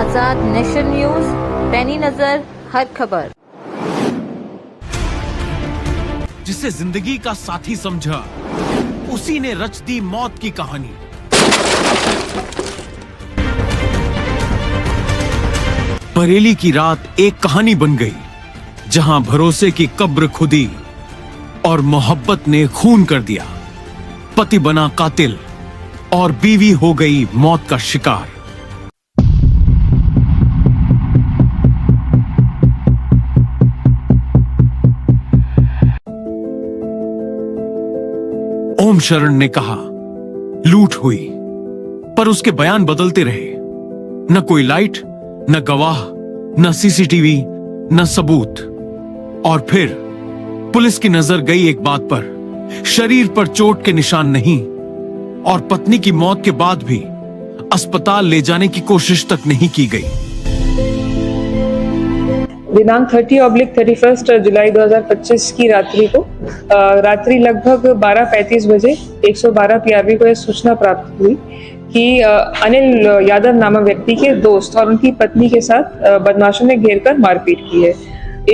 आजाद nation news, पैनी नजर हर खबर। जिसे जिंदगी का साथी समझा, उसी ने रच दी मौत की कहानी। बरेली की रात एक कहानी बन गई, जहां भरोसे की कब्र खुदी और मोहब्बत ने खून कर दिया। पति बना कातिल और बीवी हो गई मौत का शिकार। ओम शरण ने कहा, लूट हुई, पर उसके बयान बदलते रहे। न कोई लाइट, न गवाह, न सीसीटीवी, न सबूत। और फिर पुलिस की नजर गई एक बात पर, शरीर पर चोट के निशान नहीं, और पत्नी की मौत के बाद भी अस्पताल ले जाने की कोशिश तक नहीं की गई। दिनांक 30/31 जुलाई 2025 की रात्रि लगभग 12:35 बजे 112 PRV को यह सूचना प्राप्त हुई कि अनिल यादव नामक व्यक्ति के दोस्त और उनकी पत्नी के साथ बदमाशों ने घेरकर मारपीट की है।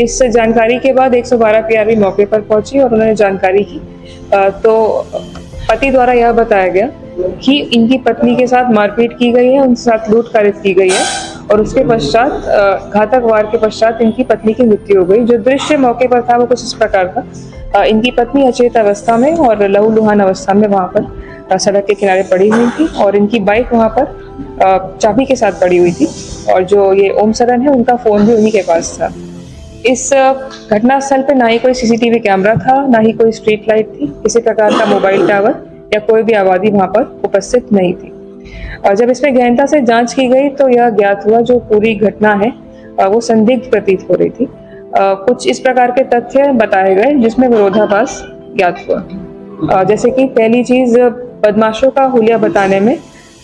इस जानकारी के बाद 112 PRV मौके पर पहुंची और उन्होंने जानकारी की। तो पति द्वारा यह बताया गया कि इनकी पत्नी के साथ मारपीट की गई है, उनके साथ लूट कारित की गई है और उसके पश्चात घातक वार के पश्चात इनकी पत्नी की मृत्यु हो गई। जो दृश्य मौके पर था वो कुछ इस प्रकार था। इनकी पत्नी अचेत अवस्था में और लहूलुहान अवस्था में वहां पर सड़क के किनारे पड़ी हुई थी और इनकी बाइक वहां पर चाबी के साथ पड़ी हुई थी और जो ये ओम सरन है उनका फोन भी उन्हीं के पास था। इस घटनास्थल पे ना ही कोई सीसीटीवी कैमरा था, ना ही कोई स्ट्रीट लाइट थी, किसी प्रकार का मोबाइल टावर या कोई भी आबादी वहां पर उपस्थित नहीं थी। और जब इसमें गहनता से जांच की गई तो यह ज्ञात हुआ जो पूरी घटना है वो संदिग्ध प्रतीत हो रही थी। कुछ इस प्रकार के तथ्य बताए गए जिसमें विरोधाभास ज्ञात हुआ। जैसे कि पहली चीज, बदमाशों का हुलिया बताने में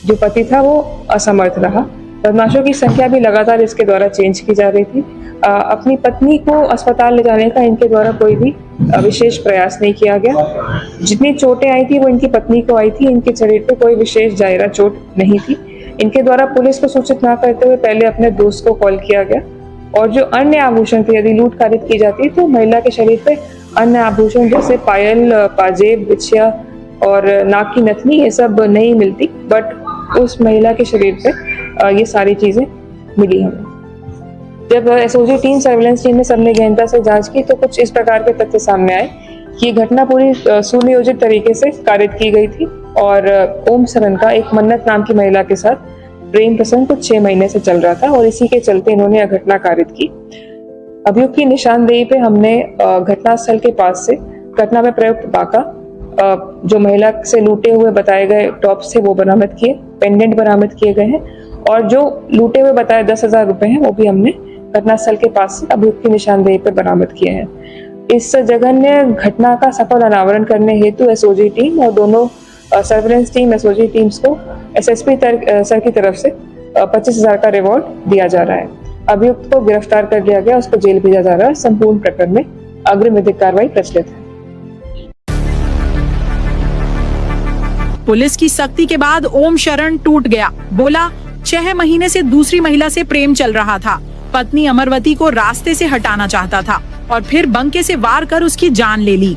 जो पति था वो असमर्थ रहा। बदमाशों की संख्या भी लगातार इसके द्वारा चेंज की जा रही थी। अपनी पत्नी को अस्पताल ले जाने का इनके द्वारा कोई भी विशेष प्रयास नहीं किया गया। जितनी चोटें आई थी वो इनकी पत्नी को आई थी, इनके शरीर पे कोई विशेष जायरा चोट नहीं थी। इनके द्वारा पुलिस को सूचित न करते हुए पहले अपने दोस्त को कॉल किया गया और जो अन्य आभूषण थे, यदि लूट कारित की जाती तो महिला के शरीर पे अन्य आभूषण जैसे पायल, पाजेब, बिछिया और नाक की नथनी ये सब नहीं मिलती, बट उस महिला के शरीर पे ये सारी चीजें मिली हमें। जब एसओजी टीम, सर्विलेंस टीम ने सबने गहनता से जांच की तो कुछ इस प्रकार के तथ्य सामने आए कि ये घटना पूरी सुनियोजित तरीके से कारित की गई थी और ओम सरन का एक मन्नत नाम की महिला के साथ प्रेम प्रसंग कुछ 6 महीने से चल रहा था और इसी के चलते इन्होंने यह घटना कारित की। अभियुक्त की निशानदेही पे हमने घटनास्थल के पास से घटना में प्रयुक्त बाका, जो महिला से लूटे हुए बताए गए टॉप्स थे वो बरामद किए, पेंडेंट बरामद किए गए हैं और जो लूटे हुए बताए 10,000 रुपए हैं वो भी हमने घटनास्थल के पास से अभियुक्त की निशानदेही पर बरामद किए हैं। इस जघन्य घटना का सफल अनावरण करने हेतु एसओजी टीम और दोनों सर्विलेंस टीम एसओजी टीम्स को एसएसपी सर की तरफ से 25,000 का रिवॉर्ड दिया जा रहा है। अभियुक्त को गिरफ्तार कर लिया गया, उसको जेल भेजा जा रहा है। संपूर्ण प्रकरण में अग्रिम विधिक कार्रवाई प्रचलित है। पुलिस की सख्ती के बाद ओम शरण टूट गया। बोला, 6 महीने से दूसरी महिला से प्रेम चल रहा था। पत्नी अमरवती को रास्ते से हटाना चाहता था और फिर बंके से वार कर उसकी जान ले ली।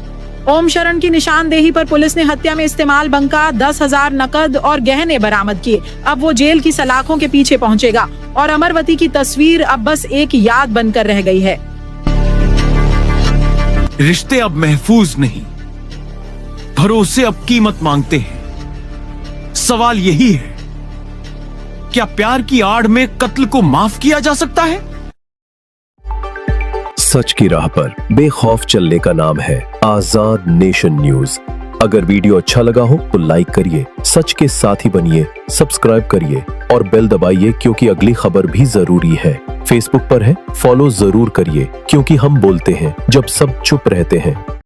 ओम शरण की निशानदेही पर पुलिस ने हत्या में इस्तेमाल बंका, 10,000 नकद और गहने बरामद किए। अब वो जेल की सलाखों के पीछे पहुंचेगा और अमरवती की तस्वीर अब बस एक याद बनकर रह गई है। रिश्ते अब महफूज नहीं, भरोसे अब कीमत मांगते हैं। सवाल यही है, क्या प्यार की आड़ में कत्ल को माफ किया जा सकता है? सच की राह पर बेखौफ चलने का नाम है आजाद नेशन न्यूज। अगर वीडियो अच्छा लगा हो तो लाइक करिए, सच के साथी बनिए, सब्सक्राइब करिए और बेल दबाइए क्योंकि अगली खबर भी जरूरी है। फेसबुक पर है, फॉलो जरूर करिए क्योंकि हम बोलते हैं जब सब चुप रहते हैं।